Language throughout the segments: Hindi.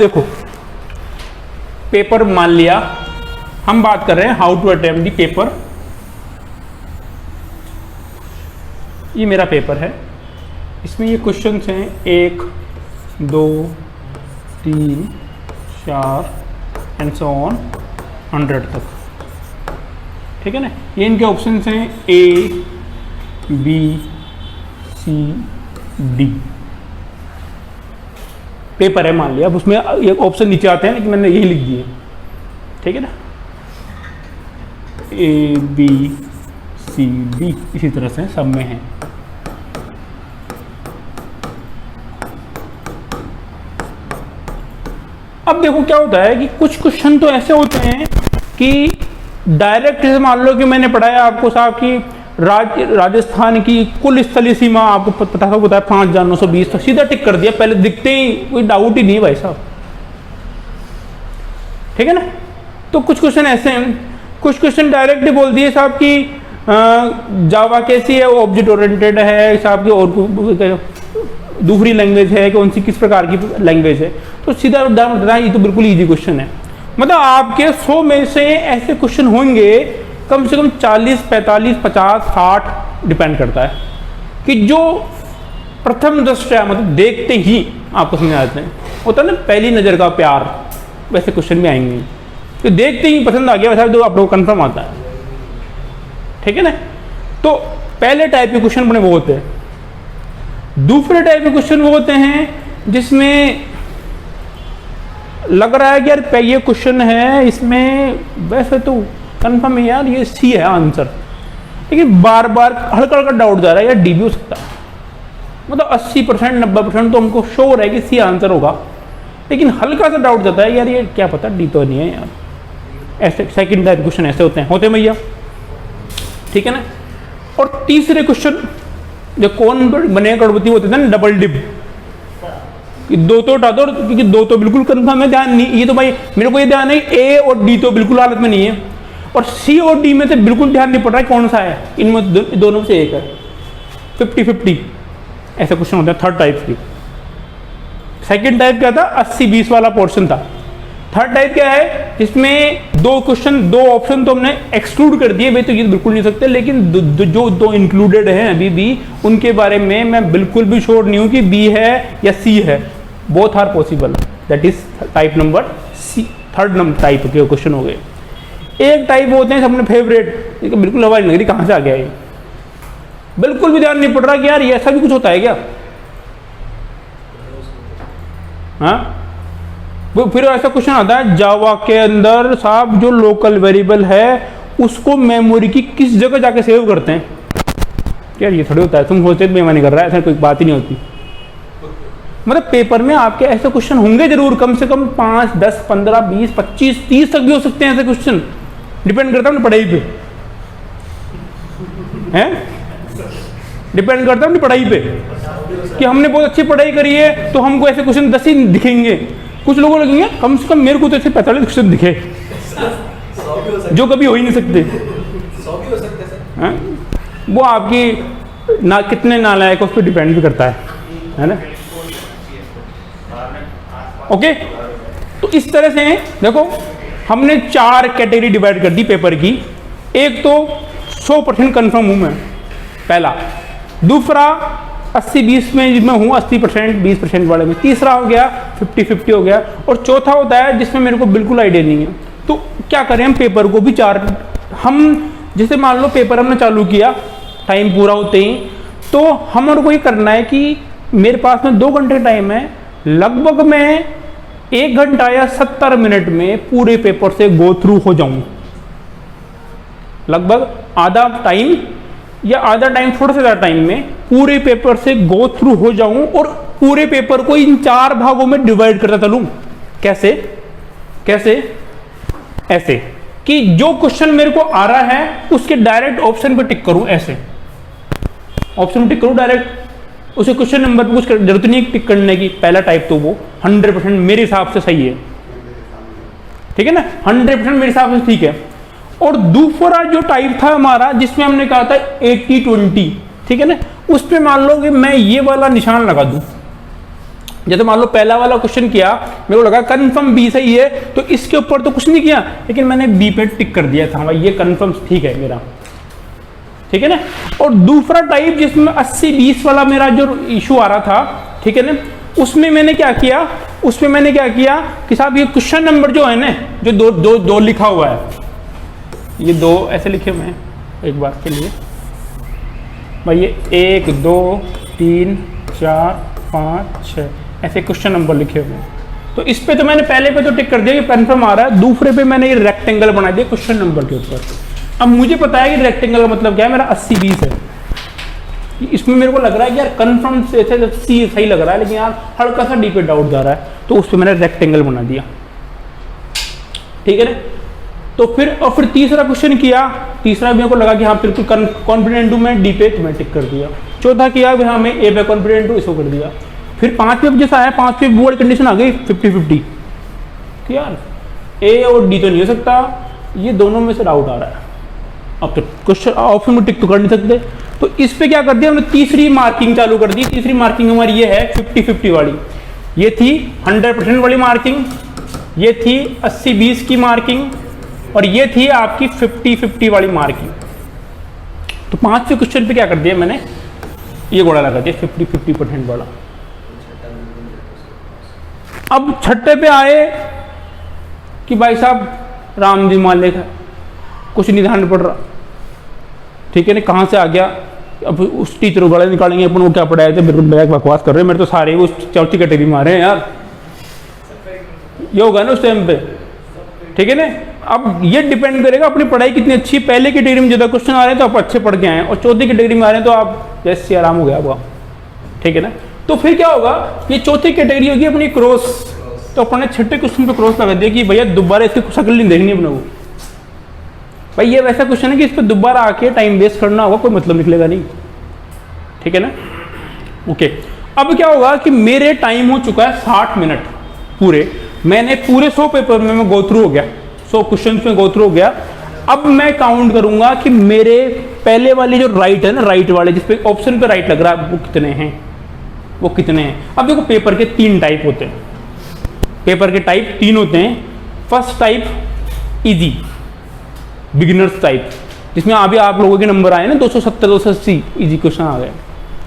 देखो पेपर मान लिया, हम बात कर रहे हैं how to attempt the paper. ये मेरा पेपर है, इसमें ये क्वेश्चंस हैं 1 2 3 4 एंड सो ऑन 100 तक, ठीक है ना। ये इनके ऑप्शंस हैं A B C D। Paper है मान लिया, अब उसमें एक ऑप्शन नीचे आते हैं लेकिन मैंने यही लिख दिए, ठीक है ना। A B C D इसी तरह से सब में है। अब देखो क्या होता है कि कुछ क्वेश्चन तो ऐसे होते हैं कि डायरेक्ट जैसे मान लो कि मैंने पढ़ाया आपको साहब कि राजस्थान की कुल स्थलीय सीमा आपको पता था, बताया 5,920, तो सीधा टिक कर दिया, पहले दिखते ही कोई डाउट ही नहीं भाई साहब, ठीक है ना। तो कुछ क्वेश्चन ऐसे हैं, कुछ क्वेश्चन डायरेक्ट बोल दिए साहब कि जावा कैसी है, वो ऑब्जेक्ट ओरिएंटेड है साहब की, और दूसरी लैंग्वेज है, कौन सी किस प्रकार की लैंग्वेज है, तो सीधा बताना ये तो बिल्कुल ईजी क्वेश्चन है। मतलब आपके 100 में से ऐसे क्वेश्चन होंगे कम से कम 40 45 50 60 डिपेंड करता है कि जो प्रथम दृष्टया मतलब देखते ही आपको समझ आते हैं, होता है ना पहली नज़र का प्यार, वैसे क्वेश्चन भी आएंगे तो देखते ही पसंद आ गया वैसा तो आप लोग कन्फर्म आता है, ठीक है ना। तो पहले टाइप के क्वेश्चन बने वो होते हैं। दूसरे टाइप के क्वेश्चन वो होते हैं जिसमें लग रहा है कि यार ये क्वेश्चन है, इसमें वैसे तो कंफर्म है यार ये सी है आंसर, लेकिन बार बार हल्का हल्का डाउट जा रहा है यार डी भी हो सकता है। मतलब 80% 90% तो हमको श्योर है कि सी आंसर होगा, लेकिन हल्का सा डाउट जाता है यार ये क्या पता डी तो नहीं है यार। ऐसे सेकंड टाइप क्वेश्चन ऐसे होते हैं भैया, ठीक है ना। और तीसरे क्वेश्चन जो कौन बने करोड़पति होते थे ना, डबल डिप, दो तो उठा दो क्योंकि दो तो बिल्कुल कंफर्म है, ध्यान नहीं, ये तो भाई मेरे को ये ध्यान है ए और डी तो बिल्कुल हालत में नहीं है, और सी और डी में से बिल्कुल ध्यान नहीं पड़ रहा है कौन सा है, इनमें दोनों से एक है, 50-50 ऐसा क्वेश्चन होता है थर्ड टाइप की। सेकंड टाइप क्या था, 80-20 वाला पोर्शन था। थर्ड टाइप क्या है, इसमें दो ऑप्शन तो हमने एक्सक्लूड कर दिए, वे तो ये बिल्कुल नहीं सकते, लेकिन जो दो इंक्लूडेड हैं अभी भी उनके बारे में मैं बिल्कुल भी श्योर नहीं हूं कि बी है या सी है, both are possible, that is type number C. Third number type के क्वेश्चन हो गए। एक टाइप होते हैं अपने फेवरेट, बिल्कुल हवाई नगरी कहां से आ गया ये, बिल्कुल भी ध्यान नहीं पड़ रहा कि यार ये ऐसा भी कुछ होता है क्या, हाँ। वो फिर ऐसा क्वेश्चन आता है जावा के अंदर साहब जो लोकल वेरिएबल है उसको मेमोरी की किस जगह जाके सेव करते हैं। यार ये थोड़ी होता है, तुम सोचते बेईमानी कर रहा है, ऐसा कोई बात ही नहीं होती। मतलब पेपर में आपके ऐसे क्वेश्चन होंगे जरूर, कम से कम 5 10 15 20 25 30 तक भी हो सकते हैं ऐसे क्वेश्चन, डिपेंड करता है अपनी पढ़ाई पे, हैं डिपेंड करता है अपनी पढ़ाई पे कि हमने बहुत अच्छी पढ़ाई करी है तो हमको ऐसे क्वेश्चन 10 ही दिखेंगे, कुछ लोगों को लगेंगे कम से कम मेरे को तो ऐसे 45 क्वेश्चन दिखे जो कभी हो ही नहीं सकते। वो आपकी ना कितने नालायक उस पर डिपेंड भी करता है ना। ओके, तो इस तरह से देखो हमने 4 कैटेगरी डिवाइड कर दी पेपर की। एक तो 100% कन्फर्म हूं मैं, पहला। दूसरा 80-20 में जिसमें हूँ 80% 20% वाले में। तीसरा हो गया 50-50 हो गया। और चौथा होता है जिसमें मेरे को बिल्कुल आइडिया नहीं है। तो क्या करें हम पेपर को भी 4, हम जैसे मान लो पेपर हमने चालू किया, टाइम पूरा होते ही तो हमारे को ये करना है कि मेरे पास में 2 घंटे टाइम है, लगभग मैं 1 घंटा या 70 मिनट में पूरे पेपर से गो थ्रू हो जाऊं। लगभग आधा टाइम या आधा टाइम थोड़ा सा ज़्यादा टाइम में पूरे पेपर से गो थ्रू हो जाऊं और पूरे पेपर को इन 4 भागों में डिवाइड करता चलूं। कैसे कैसे ऐसे कि जो क्वेश्चन मेरे को आ रहा है उसके डायरेक्ट ऑप्शन पे टिक करूं, ऐसे ऑप्शन पे टिक करूं डायरेक्ट, उसे क्वेश्चन नंबर पे कुछ जरूरत नहीं टिक करने की। पहला टाइप तो वो 100% मेरे हिसाब से सही है, ठीक है ना, 100% मेरे हिसाब से ठीक है। और दूसरा जो टाइप था हमारा जिसमें हमने कहा था 80-20, ठीक है ना, उस पे मान लो कि मैं ये वाला निशान लगा दूं, जैसे मान लो पहला वाला क्वेश्चन किया, मेरे को लगा कंफर्म बी सही है, तो इसके ऊपर तो कुछ नहीं किया, लेकिन मैंने बी पे टिक कर दिया था, भाई ये कंफर्म ठीक है मेरा, ठीक है ना। और दूसरा टाइप जिसमें 80-20 वाला मेरा जो इशू आ रहा था, ठीक है ना, उसमें मैंने क्या किया, कि साहब ये क्वेश्चन नंबर जो है ना, जो दो लिखा हुआ है, ये 2 ऐसे लिखे हुए हैं एक बार के लिए, भाई ये 1 2 3 4 5 6 ऐसे क्वेश्चन नंबर लिखे हुए हैं। तो इस पे तो मैंने पहले पे तो टिक कर दिया कि कंफर्म आ रहा है, दूसरे पे मैंने ये रेक्टेंगल बना दिया क्वेश्चन नंबर के ऊपर। अब मुझे पता है कि रेक्टेंगल का मतलब क्या है, मेरा 80-20 है, इसमें मेरे को लग रहा है कि यार कंफर्म से सी सही लग रहा है, लेकिन यार हल्का सा डी पे डाउट जा रहा है, तो उस पर मैंने रेक्टेंगल बना दिया, ठीक है ना। तो फिर तीसरा क्वेश्चन किया, तीसरा मेरे को लगा कि हाँ बिल्कुल कॉन्फिडेंट हूँ मैं डी पे, तो मैं टिक कर दिया। चौथा किया हाँ मैं ए पे कॉन्फिडेंट हूँ, इसको कर दिया। फिर 5 पे जैसा आया, 5 पे वो वाली कंडीशन आ गई 50-50 कि यार ए और डी तो नहीं हो सकता, ये दोनों में से डाउट आ रहा है। अब तो क्वेश्चन ऑप्शन में टिक तो कर नहीं सकते, तो इस पे क्या कर दिया हमने, तीसरी मार्किंग चालू कर दी। तीसरी मार्किंग हमारी ये है 50-50 वाली, ये थी 100% वाली मार्किंग, ये थी 80-20 की मार्किंग, और ये थी आपकी 50-50 वाली मार्किंग। तो 5वें क्वेश्चन पे क्या कर दिया मैंने, ये घोड़ा लगा दिया 50-50% वाला। अब छठे पे आए कि भाई साहब राम जी मान लेगा, कुछ नहीं ध्यान पड़ रहा, ठीक है ना, कहाँ से आ गया। अब उस टीचर को गले निकालेंगे अपन, वो क्या पढ़ाए थे, बिल्कुल बैग बकवास कर रहे हैं, मेरे तो सारे वो चौथी कैटेगरी में आ रहे हैं यार, ये होगा ना उस टाइम पे, ठीक है ना। अब ये डिपेंड करेगा अपनी पढ़ाई कितनी अच्छी है। पहले कैटेगरी में ज़्यादा क्वेश्चन आ रहे हैं तो आप अच्छे पढ़ के आए, और चौथी कैटेगरी में आ रहे हैं तो आप जैसे आराम हो गया होगा, ठीक है ना। तो फिर क्या होगा, ये चौथी कैटेगरी होगी अपनी क्रॉस, तो अपन ने छठे क्वेश्चन पे क्रॉस लगा दिया कि भैया दोबारा इसकी शक्ल नहीं देखनी अपने को। भाई ये वैसा क्वेश्चन है कि इस पर दोबारा आके टाइम वेस्ट करना होगा, कोई मतलब निकलेगा नहीं, ठीक है ना। ओके, अब क्या होगा कि मेरे टाइम हो चुका है 60 मिनट पूरे, मैंने पूरे 100 पेपर में मैं गो थ्रू हो गया, 100 क्वेश्चन में गो थ्रू हो गया। अब मैं काउंट करूंगा कि मेरे पहले वाले जो राइट है ना, राइट वाले जिसपे ऑप्शन पे राइट लग रहा है, वो कितने हैं। अब देखो पेपर के 3 टाइप होते हैं, पेपर के टाइप 3 होते हैं। First type easy beginners type, जिसमें अभी आप लोगों के नंबर आए ना 270 280 इजी क्वेश्चन आ गए।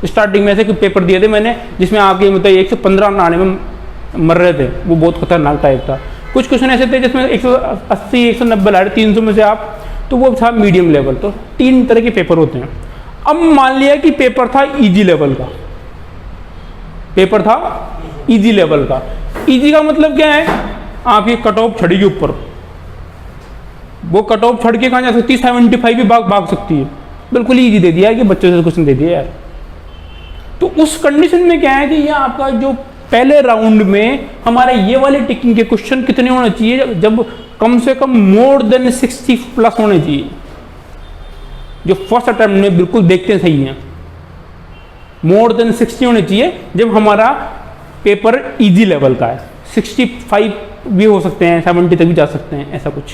स्टार्टिंग में ऐसे पेपर दिए थे मैंने जिसमें आपके मतलब 115 आने में मर रहे थे, वो बहुत खतरनाक टाइप था। कुछ क्वेश्चन ऐसे थे जिसमें 180 190 लाए 300 में से आप, तो वो था मीडियम लेवल। तो 3 तरह के पेपर होते हैं। अब मान लिया कि पेपर था इजी लेवल का, पेपर था इजी लेवल का। इजी का मतलब क्या है, आपकी कट ऑफ छड़ेगी ऊपर, वो कट ऑफ छड़ के कहाँ जा सकती है, 75 भी भाग सकती है। बिल्कुल इजी दे दिया है कि बच्चों से क्वेश्चन दे दिया यार। तो उस कंडीशन में क्या है कि ये आपका जो पहले राउंड में हमारे ये वाले टिकिंग के क्वेश्चन कितने होने चाहिए, जब कम से कम मोर देन 60 प्लस होने चाहिए, जो फर्स्ट अटेम्प्ट में बिल्कुल देखते सही हैं, मोर देन 60 होने चाहिए जब हमारा पेपर इजी लेवल का है। 65 भी हो सकते हैं, 70 तक भी जा सकते हैं, ऐसा कुछ,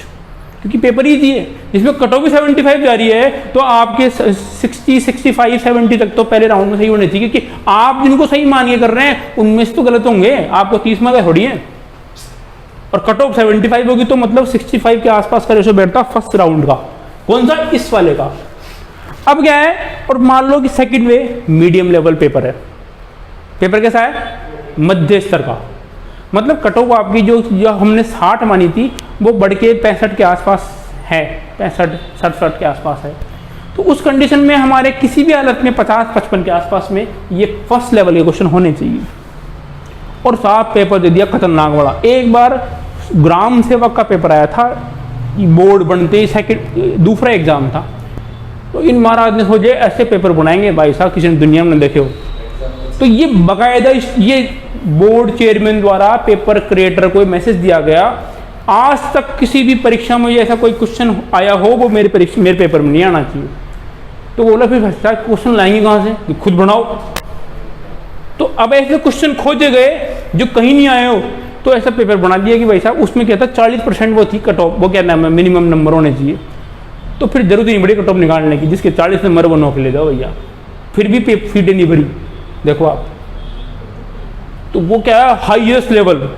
क्योंकि पेपर इजी है। जिसमें कट ऑफ भी 75 जा रही है, तो आपके 60 65 70 तक तो पहले राउंड में सही होने चाहिए, क्योंकि आप जिनको सही मान के कर रहे हैं उनमें से तो गलत होंगे, आपको 30 मार्क्स थोड़ी है। और कट ऑफ 75 होगी तो मतलब 65 के आसपास का रेशो बैठता फर्स्ट राउंड का। कौन सा, इस वाले का। अब क्या है, और मान लो कि सेकंड वे मीडियम लेवल पेपर है। पेपर कैसा है, मध्य स्तर का, मतलब कट ऑफ आपकी जो हमने 60 मानी थी वो बढ़ के 65 के आसपास है, 65-67 के आसपास है। तो उस कंडीशन में हमारे किसी भी हालत में 50-55 के आसपास में ये फर्स्ट लेवल के क्वेश्चन होने चाहिए। और साफ पेपर दे दिया खतरनाक बड़ा। एक बार ग्राम सेवक का पेपर आया था, बोर्ड बनते ही दूसरा एग्जाम था, तो इन महाराज ने सोचे ऐसे पेपर बनाएंगे भाई साहब किसी ने दुनिया में देखे हो। तो ये बाकायदा ये बोर्ड चेयरमैन द्वारा पेपर क्रिएटर को मैसेज दिया गया, आज तक किसी भी परीक्षा में ऐसा कोई क्वेश्चन आया हो वो मेरे पेपर में नहीं आना चाहिए। तो बोला फिर क्वेश्चन लाएंगे कहाँ से, खुद बनाओ। तो अब ऐसे क्वेश्चन खोजे गए जो कहीं नहीं आए हो, तो ऐसा पेपर बना दिया कि भाई साहब उसमें क्या था 40% वो थी कट ऑफ, वो क्या नाम है, मिनिमम नंबर होने चाहिए। तो फिर जरूरत नहीं बड़ी कट ऑफ निकालने की, जिसके 40 नंबर वो नौकरी ले जाओ भैया। फिर भी सीटें नहीं भरी, देखो आप। तो वो क्या है, हाईएस्ट लेवल,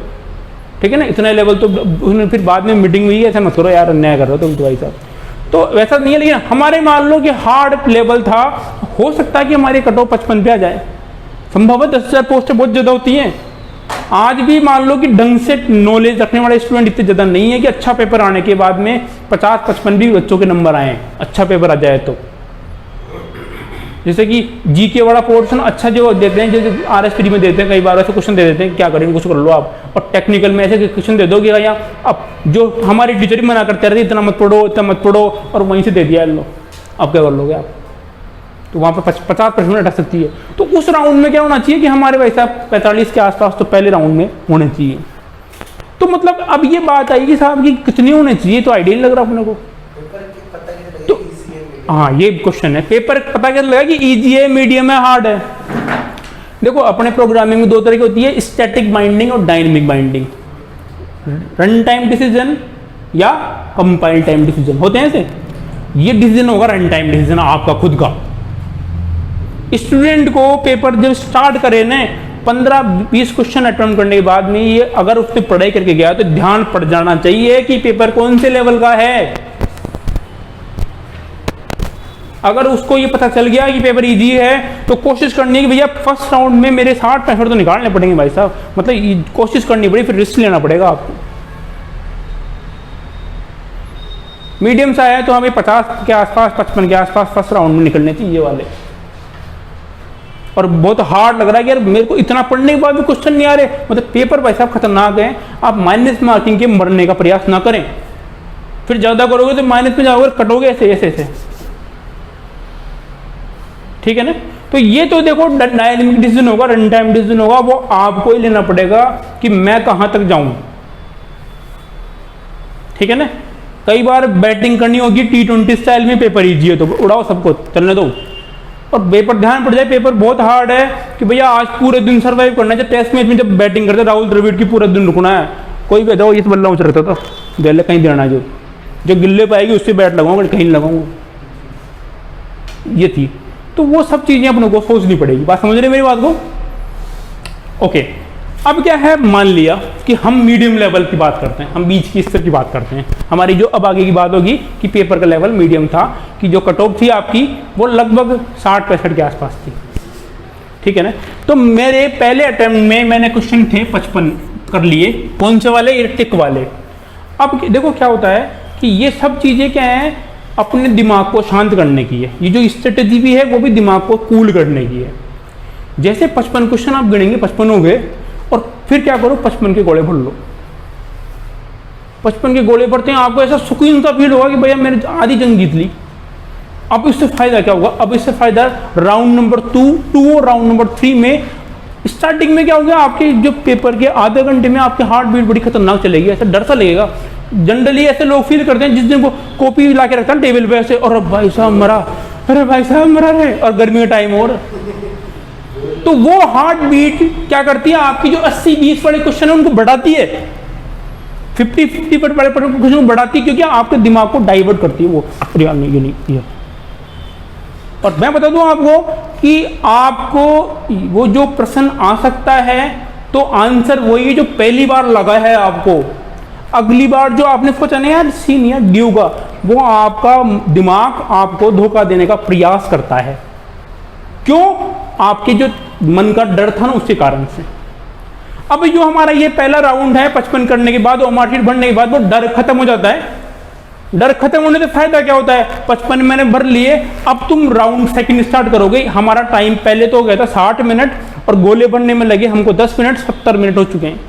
ठीक है ना, इतना लेवल। तो उसने फिर बाद में मीटिंग हुई, ऐसा मत करो यार, अन्याय कर रहे हो तुम तो भाई साहब। तो वैसा नहीं है, लेकिन हमारे मान लो कि हार्ड लेवल था, हो सकता है कि हमारी कट ऑफ 55 पे आ जाए, संभव है। 10,000 पोस्टें बहुत ज़्यादा होती हैं। आज भी मान लो कि ढंग से नॉलेज रखने वाले स्टूडेंट इतने ज़्यादा नहीं है कि अच्छा पेपर आने के बाद में 50-55 भी बच्चों के नंबर आए, अच्छा पेपर आ जाए तो। जैसे कि जीके वाला पोर्शन अच्छा जो देते हैं, जैसे RS3 में देते हैं, कई बार ऐसे क्वेश्चन दे देते हैं, क्या करेंगे कुछ कर लो आप, और टेक्निकल में ऐसे क्वेश्चन दे दोगे या अब जो हमारी टीचर ही मना करते रहते, इतना मत पढ़ो इतना मत पढ़ो, और वहीं से दे दिया लो, अब क्या कर लोगे आप। तो वहाँ पर 50% अटक सकती है। तो उस राउंड में क्या होना चाहिए कि हमारे भाई साहब 45 के आसपास तो पहले राउंड में होने चाहिए। तो मतलब अब ये बात आई कि साहब की कितनी होने चाहिए, तो आइडिया नहीं लग रहा अपने को। तो हाँ, ये क्वेश्चन है, पेपर पता कैसे लगा कि इजी है, मीडियम है, हार्ड है। देखो अपने प्रोग्रामिंग में 2 तरह की होती है, स्टैटिक बाइंडिंग और dynamic binding. Run time decision या कंपाइल टाइम डिसीजन होते हैं ऐसे। ये डिसीजन होगा रन टाइम डिसीजन आपका खुद का। स्टूडेंट को पेपर जब स्टार्ट करे ना, 15-20 क्वेश्चन अटेम्प्ट करने के बाद में ये अगर उसने पढ़ाई करके गया तो ध्यान पड़ जाना चाहिए कि पेपर कौन से लेवल का है। अगर उसको ये पता चल गया कि पेपर इजी है तो कोशिश करनी है कि भैया फर्स्ट राउंड में मेरे 60-65 तो निकालने पड़ेंगे भाई साहब, मतलब कोशिश करनी पड़ेगी, फिर रिस्क लेना पड़ेगा आपको। मीडियम सा है तो हमें 50 के आसपास 55 के आसपास फर्स्ट राउंड में निकलने चाहिए वाले। और बहुत हार्ड लग रहा है कि यार मेरे को इतना पढ़ने के बाद भी क्वेश्चन नहीं आ रहे, मतलब पेपर भाई साहब खतरनाक है। आप माइनस मार्किंग के मरने का प्रयास ना करें, फिर ज़्यादा करोगे तो माइनस में जाओगे, कटोगे ऐसे ऐसे ऐसे, ठीक है ना। तो ये तो देखो डायनेमिक डिसीजन होगा, रन टाइम डिसीजन होगा, वो आपको ही लेना पड़ेगा कि मैं कहाँ तक जाऊँ, ठीक है ना। कई बार बैटिंग करनी होगी T20 स्टाइल में, पेपर ईजी है तो उड़ाओ सबको, चलने दो। और पेपर ध्यान पड़ जाए, पेपर बहुत हार्ड है कि भैया आज पूरे दिन सर्वाइव करना है। टेस्ट मैच में जब बैटिंग करते राहुल द्रविड़ की पूरा दिन रुकना है, कोई भी जाओ, इस बल्ला ऊँच रहता था, गले कहीं देना, जो गिल्ले पाएगी उससे बैट लगाऊंगा, कहीं लगाऊंगा, ये थी। तो वो सब चीज़ें अपने को सोचनी पड़ेगी। बात समझ रहे मेरी बात को? ओके। अब क्या है, मान लिया कि हम मीडियम लेवल की बात करते हैं, हम बीच की स्तर की बात करते हैं। हमारी जो अब आगे की बात होगी कि पेपर का लेवल मीडियम था, कि जो कट ऑफ थी आपकी वो लगभग 60-65 के आसपास थी, ठीक है ना। तो मेरे पहले अटेम्प्ट में मैंने क्वेश्चन थे 55 कर लिए, कौन से वाले, ये टिक वाले। अब देखो क्या होता है कि ये सब चीज़ें क्या हैं, अपने दिमाग को शांत करने की है। ये जो स्ट्रेटेजी भी है वो भी दिमाग को कूल करने की है। जैसे 55 क्वेश्चन आप गिनेंगे, 55 हो गए, और फिर क्या करो, 55 के गोले भर लो। 55 के गोले भरते हैं, आपको ऐसा सुकून सा फील होगा कि भैया मैंने आधी जंग जीत ली। अब इससे फायदा क्या होगा, अब इससे फायदा राउंड नंबर 2 और राउंड नंबर 3 में स्टार्टिंग में क्या होगा, आपके जो पेपर के आधे घंटे में आपकी हार्ट बीट बड़ी खतरनाक चलेगी, ऐसा डर सा लगेगा। जनरली ऐसे लोग फील करते हैं जिस दिन वो कॉपी ला के रखता है टेबल पे ऐसे, और भाई साहब मरा, अरे भाई साहब मरा रहे, और गर्मी का टाइम और, तो वो हार्ट बीट क्या करती है, आपकी जो 80-20 वाले क्वेश्चन है उनको बढ़ाती है, 50-50 वाले क्वेश्चन को बढ़ाती है, क्योंकि आपके दिमाग को डाइवर्ट करती है वो। ये नहीं। और मैं बता दूं आपको कि आपको वो जो प्रश्न आ सकता है तो आंसर वही जो पहली बार लगा है आपको, अगली बार जो आपने सोचा ना यार सीन या ड्यू का, वो आपका दिमाग आपको धोखा देने का प्रयास करता है। क्यों? आपके जो मन का डर था ना, उसके कारण से। अब जो हमारा ये पहला राउंड है 55 करने के बाद, और मार्कशीट भरने के बाद वो डर खत्म हो जाता है। डर खत्म होने से फायदा क्या होता है, 55 मैंने भर लिए, अब तुम राउंड सेकंड स्टार्ट करोगे। हमारा टाइम पहले तो हो गया था 60 मिनट, और गोले भरने में लगे हमको 10 मिनट, 70 मिनट हो चुके हैं।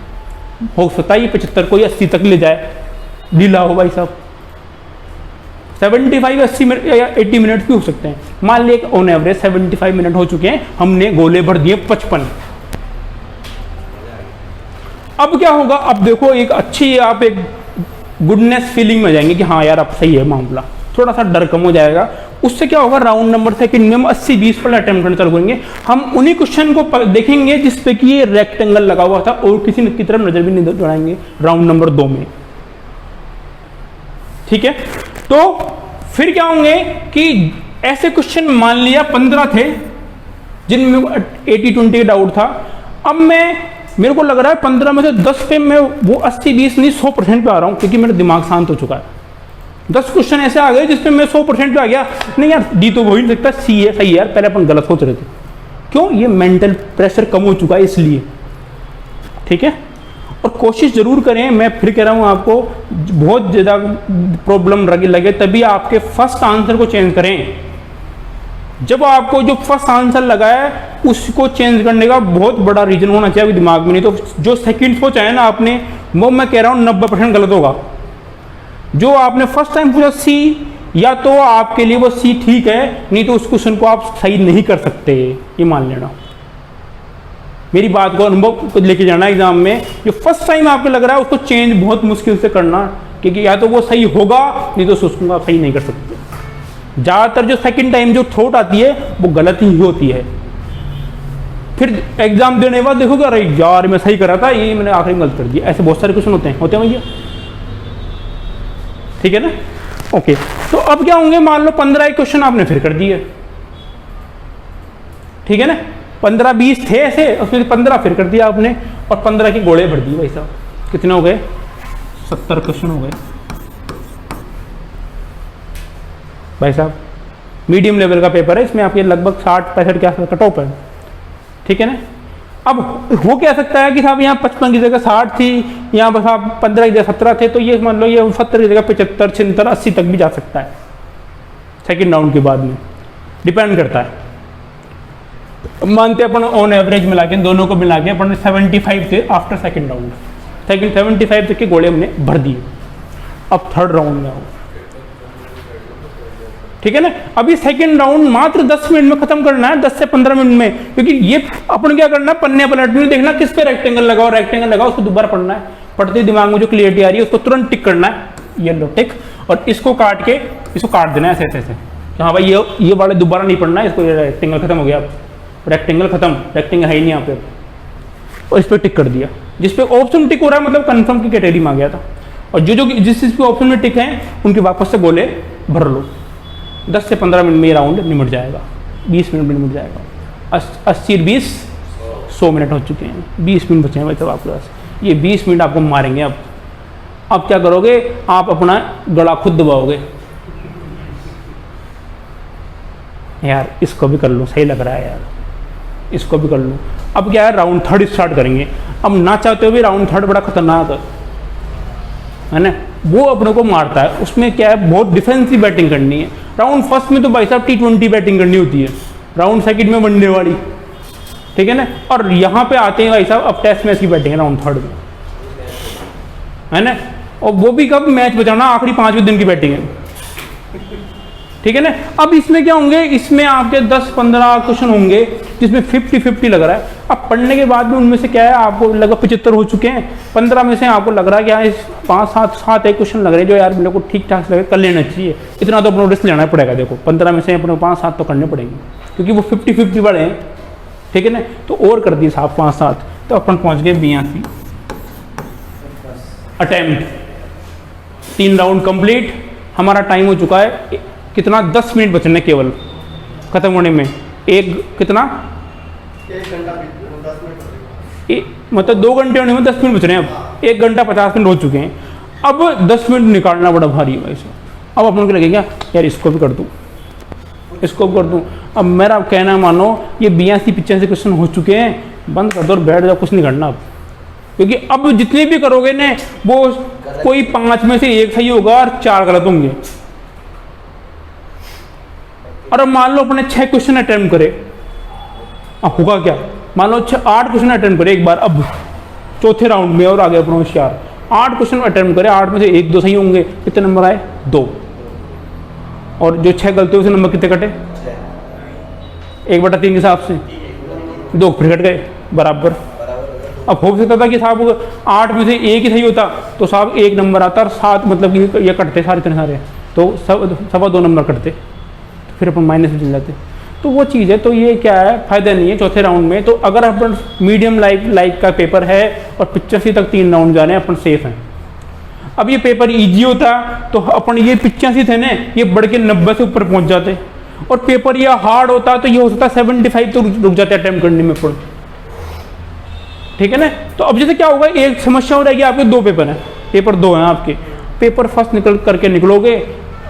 हो सकता है ये 75 कोई 80 तक ले जाए, ढीला हो भाई साहब। 75-80 मिनट या 80 मिनट भी हो सकते हैं। मान लिया ऑन एवरेज 75 मिनट हो चुके हैं, हमने गोले भर दिए 55। अब क्या होगा, अब देखो एक अच्छी आप एक गुडनेस फीलिंग में जाएंगे कि हाँ यार अब सही है मामला, थोड़ा सा डर कम हो जाएगा। उससे क्या होगा, राउंड नंबर सेकंड में हम 80-20 पर अटेम्प्ट करना चालू करेंगे। हम उन्हीं क्वेश्चन को देखेंगे जिसपे कि ये रेक्टेंगल लगा हुआ था, और किसी की तरफ नजर भी नहीं दौड़ाएंगे राउंड नंबर 2 में, ठीक है। तो फिर क्या होंगे कि ऐसे क्वेश्चन मान लिया 15 थे जिनमें 80-20 का डाउट था। अब मैं मेरे को लग रहा है 15 में से 10 पे मैं वो 80-20 नहीं 100% पे आ रहा हूँ, क्योंकि मेरा दिमाग शांत हो चुका है। 10 क्वेश्चन ऐसे आ गए जिसपे मैं 100% पे आ गया। नहीं यार, डी तो हो ही नहीं सकता, सी है, सही है यार, पहले अपन गलत सोच रहे थे। क्यों? ये मेंटल प्रेशर कम हो चुका है इसलिए। ठीक है, और कोशिश जरूर करें, मैं फिर कह रहा हूँ आपको, बहुत ज़्यादा प्रॉब्लम लगे तभी आपके फर्स्ट आंसर को चेंज करें। जब आपको जो फर्स्ट आंसर लगा है उसको चेंज करने का बहुत बड़ा रीजन होना चाहिए दिमाग में, नहीं तो जो सेकंड सोचा है ना आपने, वो मैं कह रहा हूँ 90% गलत होगा। जो आपने फर्स्ट टाइम पूछा सी, या तो आपके लिए वो सी ठीक है, नहीं तो उस क्वेश्चन को आप सही नहीं कर सकते, ये मान लेना। मेरी बात को अनुभव को लेके जाना एग्जाम में। जो फर्स्ट टाइम आपको लग रहा है उसको चेंज बहुत मुश्किल से करना, क्योंकि या तो वो सही होगा, नहीं तो उसको आप सही नहीं कर सकते। ज़्यादातर जो सेकंड टाइम जो थॉट आती है वो गलत ही होती है। फिर एग्जाम देने के बाद देखोगे अरे यार मैं सही कर रहा था, ये मैंने आखिरी में गलत कर दिया। ऐसे बहुत सारे क्वेश्चन होते हैं भैया। ठीक है ना? ओके, तो अब क्या होंगे, मान लो 15 क्वेश्चन आपने फिर कर दिए। ठीक है ना? 15-20 थे ऐसे, उसमें 15 फिर कर दिया आपने, और 15 के गोले भर दिए भाई साहब। कितने हो गए? 70 क्वेश्चन हो गए भाई साहब। मीडियम लेवल का पेपर है, इसमें आपके लगभग 60-65 के आसपास कट ऑफ है। ठीक है ना? अब हो क्या सकता है कि साहब यहाँ 55 की जगह 60 थी, यहाँ बस आप 15 की जगह 17 थे, तो ये मान लो ये 70 की जगह 75, 76, 80 तक भी जा सकता है सेकंड राउंड के बाद में, डिपेंड करता है। मानते अपन ऑन एवरेज मिला के, दोनों को मिला के अपन 75 थे आफ्टर सेकंड राउंड, 75 तक के गोले हमने भर दिए। अब थर्ड राउंड में आओ। ठीक है ना? अभी सेकंड राउंड मात्र 10 मिनट में खत्म करना है, 10 से 15 मिनट में, क्योंकि ये अपन क्या करना है, पन्ने पलटने देखना किस पे रेक्टेंगल लगाओ, रेक्टेंगल लगाओ, उसको दोबारा पढ़ना है। पढ़ते दिमाग में जो क्लियरिटी आ रही है उसको तुरंत टिक करना है, येलो टिक, और इसको काट के इसको काट देना है ऐसे ऐसे। हाँ भाई ये वाले दोबारा नहीं पढ़ना है, इसको रेक्टेंगल खत्म हो गया, रेक्टेंगल खत्म, रेक्टेंगल है ही नहीं यहाँ पे, और इस पर टिक कर दिया। जिस पे ऑप्शन टिक हो रहा है मतलब कंफर्म की कैटेगरी में आ गया था। और जो जिस चीज़ पे ऑप्शन में टिक है उनके वापस से गोले भर लो। 10 से 15 मिनट में ये राउंड निमट जाएगा, 20 मिनट में निमट जाएगा। 80-20 100 मिनट हो चुके हैं, 20 मिनट बचे हैं भाई साहब आपके पास। ये 20 मिनट आपको मारेंगे। अब क्या करोगे, आप अपना गला खुद दबाओगे। यार इसको भी कर लूँ, सही लग रहा है यार, इसको भी कर लूँ। अब क्या है, राउंड थर्ड स्टार्ट करेंगे। अब ना चाहते हुए राउंड थर्ड बड़ा खतरनाक है ना, वो अपने को मारता है। उसमें क्या है, बहुत डिफेंसिव बैटिंग करनी है। राउंड फर्स्ट में तो भाई साहब T20 बैटिंग करनी होती है, राउंड सेकंड में वनडे वाली। ठीक है ना? और यहाँ पे आते हैं भाई साहब अब टेस्ट मैच की बैटिंग है राउंड थर्ड में, है ना? और वो भी कब, मैच बचाना आखिरी 5वें दिन की बैटिंग है। ठीक है ना? अब इसमें क्या होंगे, इसमें आपके 10-15 क्वेश्चन होंगे जिसमें 50-50 लग रहा है। अब पढ़ने के बाद में उनमें से क्या है, आपको लगभग 75 हो चुके हैं। 15 में से आपको लग रहा है कि हाँ 5-7 एक क्वेश्चन लग रहे हैं जो यार मेरे को ठीक ठाक लगे, कर लेना चाहिए। इतना तो अपना रिस्क लेना पड़ेगा। देखो 15 में से अपने 5-7 तो करने पड़ेंगे, क्योंकि वो 50-50 वाले हैं। ठीक है ना? तो और कर दिए साहब 5-7, तो अपन पहुँच गए 82 अटैम्प्ट। 3 round complete. हमारा टाइम हो चुका है कितना, 10 मिनट बचने केवल खत्म होने में। एक कितना, 1 घंटा 10 मिनट, मतलब 2 घंटे होने में 10 मिनट बच रहे हैं। अब 1 घंटा 50 मिनट हो चुके हैं। अब 10 मिनट निकालना बड़ा भारी है भाई साहब। अब अपन को लगेगा यार इसको भी कर दूँ, इसको भी कर दूँ। अब मेरा कहना मानो ये 82-85 क्वेश्चन हो चुके हैं, बंद कर दो और बैठ जाओ, कुछ नहीं करना अब। क्योंकि अब जितने भी करोगे ना, वो कोई 5 में से 1 सही होगा और 4 गलत होंगे। और अब मान लो अपने 6 क्वेश्चन अटेम्प्ट करे, अब होगा क्या, मान लो 8 क्वेश्चन अटेम्प्ट करे एक बार, अब चौथे राउंड में, और आगे अपना होशियार 8 क्वेश्चन अटेम्प्ट करे, 8 में से 1-2 सही होंगे। कितने नंबर आए, 2। और जो 6 गलती उसे नंबर कितने कटे, 1/3 के हिसाब से 2 फिर कट गए बराबर। अब हो सकता था कि साहब 8 में से 1 ही सही होता तो साहब 1 नंबर आता, और 7 मतलब कि ये कटते सारे इतने सारे, तो 2.25 नंबर कटते, फिर अपन माइनस में चल जाते। तो वो चीज़ है। तो ये क्या है, फायदा नहीं है चौथे राउंड में। तो अगर अपन मीडियम लाइक का पेपर है और 85 तक 3 राउंड जा रहे हैं, अपन सेफ हैं। अब ये पेपर इजी होता तो अपन ये 85 थे ना, ये बढ़ के 90 से ऊपर पहुंच जाते। और पेपर ये हार्ड होता तो ये हो सकता 75 तो रुक जाते अटेम्प्ट करने में। ठीक है ना। तो अब जैसे क्या होगा, एक समस्या हो जाएगी, आपके 2 पेपर हैं, पेपर 2 हैं आपके, पेपर फर्स्ट निकल करके निकलोगे,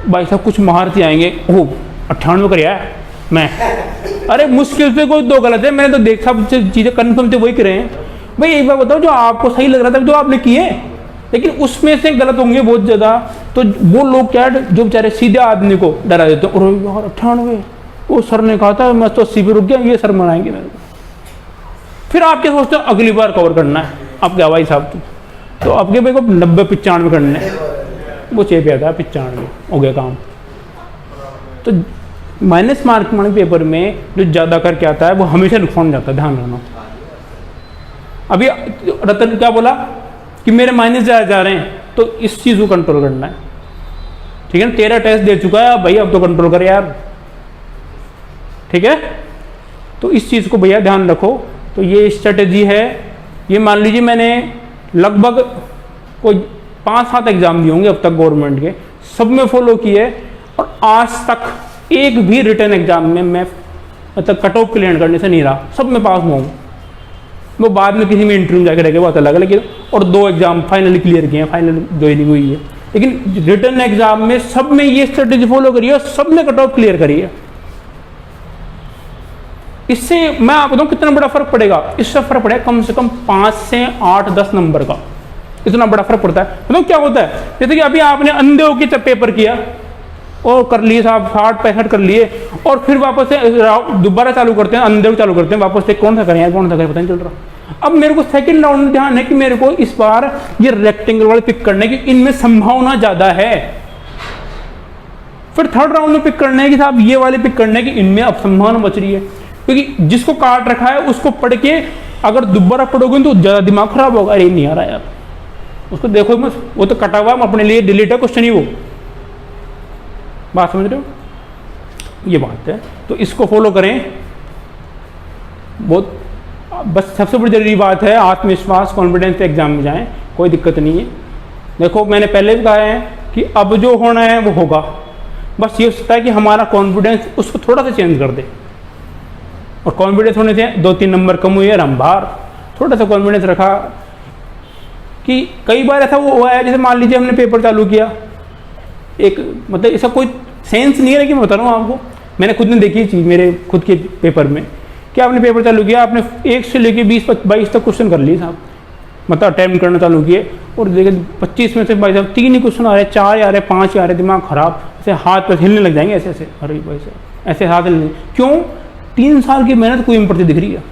भाई साहब कुछ महारथी आएंगे, ओह 98 कर है मैं, अरे मुश्किल से कोई 2 गलत है, मैंने तो देखा चीज़ें कन्फर्म थे वही करे हैं। भाई एक बार बताओ, जो आपको सही लग रहा था जो आपने किए, लेकिन उसमें से गलत होंगे बहुत ज़्यादा, तो वो लोग क्या जो बेचारे सीधे आदमी को डरा देते हैं, और यार 98, वो सर ने कहा था मैं तो 80 पे रुक गया, ये सर मनाएंगे मेरे को। फिर आप क्या सोचते हो, अगली बार कवर करना है, आप क्या भाई साहब तो आपके भाई को 90-95 करने हैं, वो चेप आता है 95 हो गया काम। तो माइनस मार्क वाले पेपर में जो ज़्यादा करके आता है वो हमेशा नुकसान जाता है, ध्यान रखना। अभी रतन क्या बोला कि मेरे माइनस ज़्यादा जा रहे हैं, तो इस चीज़ को कंट्रोल करना है, ठीक है ना। 13 टेस्ट दे चुका है भाई, अब तो कंट्रोल कर यार, ठीक है। तो इस चीज़ को भैया ध्यान रखो। तो ये स्ट्रेटेजी है, ये मान लीजिए मैंने लगभग कोई 5-7 एग्जाम दिए होंगे अब तक गवर्नमेंट के, सब में फॉलो किए, और आज तक एक भी रिटर्न एग्जाम में मैं मतलब कट ऑफ क्लियर करने से नहीं रहा, सब में पास हुआ हूँ। वो बाद में किसी में इंटरव्यू जाकर रखे बहुत अलग है, लेकिन और 2 एग्जाम फाइनली क्लियर किए हैं, फाइनल ज्वाइनिंग हुई है, लेकिन रिटर्न एग्जाम में सब में ये स्ट्रेटेजी फॉलो करिए और सब में कट ऑफ क्लियर करिए। इससे मैं आपको बताऊं कितना बड़ा फर्क पड़ेगा, इससे फर्क पड़ेगा कम से कम 5 से 8-10 नंबर का, इतना बड़ा फर्क पड़ता है। मतलब क्या होता है, जैसे कि अभी आपने अंधे होकर पेपर किया और कर लिए साहब 60-65 कर लिए, और फिर वापस से दोबारा चालू करते हैं, अंधे चालू करते हैं वापस से, कौन सा करें यार, कौन सा करें पता नहीं चल रहा। अब मेरे को सेकंड राउंड में ध्यान है कि मेरे को इस बार ये रेक्टेंगल वाले पिक करने की, इनमें संभावना ज्यादा है। फिर थर्ड राउंड में पिक करने की साहब ये वाले पिक करने की, इनमें अब संभावना बच रही है, क्योंकि जिसको काट रखा है उसको पढ़ के अगर दोबारा पढ़ोगे तो ज्यादा दिमाग खराब होगा, अरे नहीं आ रहा यार उसको देखो मत, वो तो कटा हुआ अपने लिए डिलीट है क्वेश्चन ही, वो बात समझ रहे हो, ये बात है। तो इसको फॉलो करें, बहुत बस सबसे बड़ी जरूरी बात है आत्मविश्वास, कॉन्फिडेंस से एग्जाम में जाएं, कोई दिक्कत नहीं है। देखो मैंने पहले भी कहा है कि अब जो होना है वो होगा, बस ये हो सकता है कि हमारा कॉन्फिडेंस उसको थोड़ा सा चेंज कर दे, और कॉन्फिडेंस होने से 2-3 नंबर कम हुए हम बाहर, थोड़ा सा कॉन्फिडेंस रखा। कि कई बार ऐसा वो हुआ है, जैसे मान लीजिए हमने पेपर चालू किया, एक मतलब ऐसा कोई सेंस नहीं है, लेकिन मैं बता रहा हूँ आपको, मैंने खुद ने देखी चीज़ मेरे खुद के पेपर में, कि आपने पेपर चालू किया, आपने 1 से लेके 20-22 तक क्वेश्चन कर लिए साहब, मतलब अटैम्प्ट करना चालू किए, और देखिए 25 में से भाई साहब 3 ही क्वेश्चन आ रहे, 4 आ रहे, 5 आ रहे, दिमाग खराब, ऐसे हाथ पर हिलने लग जाएंगे, ऐसे ऐसे, अरे भाई साहब ऐसे हाथ हिलने, क्यों? 3 साल की मेहनत कोई इम्पड़ती दिख रही है,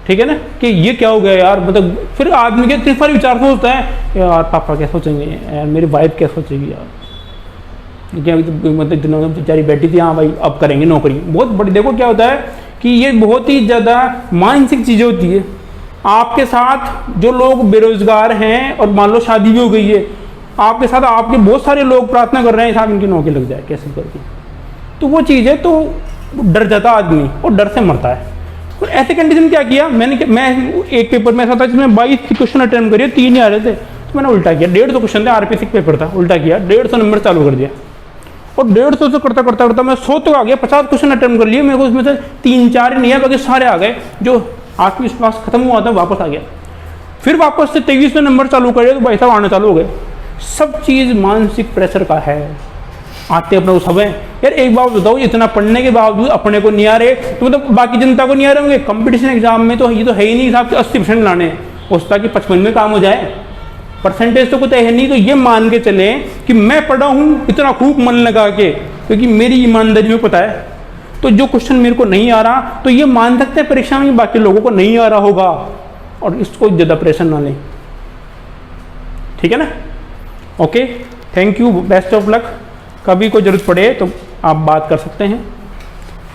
ठीक है ना, कि ये क्या हो गया यार। मतलब फिर आदमी के इतने सारे विचार सोचता है, यार पापा क्या सोचेंगे, यार मेरी वाइफ क्या सोचेगी यार, क्या मतलब इतना बेचारी बैठी थी, हाँ भाई अब करेंगे नौकरी, बहुत बड़ी। देखो क्या होता है कि ये बहुत ही ज़्यादा मानसिक चीज़ें होती है। आपके साथ जो लोग बेरोजगार हैं और मान लो शादी भी हो गई है, आपके साथ आपके बहुत सारे लोग प्रार्थना कर रहे हैं साहब इनकी नौकरी लग जाए कैसे करके, तो वो चीज़ है, तो डर जाता आदमी और डर से मरता है। और ऐसे कंडीशन क्या किया मैं एक पेपर में ऐसा था जिसमें 22 क्वेश्चन अटेम्प्ट करिए, 3 ही आ रहे थे, तो मैंने उल्टा किया, 150 क्वेश्चन थे, आरपीसी पेपर था, उल्टा किया, 150 नंबर चालू कर दिया, और 150 से करता करता करता मैं 100 तक आ गया, 50 क्वेश्चन अटेम्प्ट कर लिए, मेरे को उसमें से 3-4 ही नहीं है, बाकी सारे आ गए, जो आत्मविश्वास खत्म हुआ था वापस आ गया। फिर वापस से 23 में नंबर चालू करिए तो भाई साहब आने चालू हो गए। सब चीज़ मानसिक प्रेशर का है, आते अपने को सब है यार। एक बात बताओ, इतना पढ़ने के बावजूद अपने को नहीं आ रहे तो मतलब बाकी जनता को नहीं आ रहे होंगे। कंपटीशन एग्जाम में तो ये तो है ही नहीं साहब कि 80% लाने, हो सकता है कि 55 में काम हो जाए, परसेंटेज तो कुछ है नहीं। तो ये मान के चले कि मैं पढ़ा हूँ इतना खूब मन लगा के, क्योंकि मेरी ईमानदारी में पता है, तो जो क्वेश्चन मेरे को नहीं आ रहा तो ये मान सकते हैं परीक्षा में बाकी लोगों को नहीं आ रहा होगा, और इसको ज़्यादा प्रेशर ना लें, ठीक है ना। Okay, thank you, best of luck. कभी कोई ज़रूरत पड़े तो आप बात कर सकते हैं।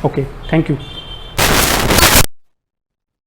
Okay, thank you.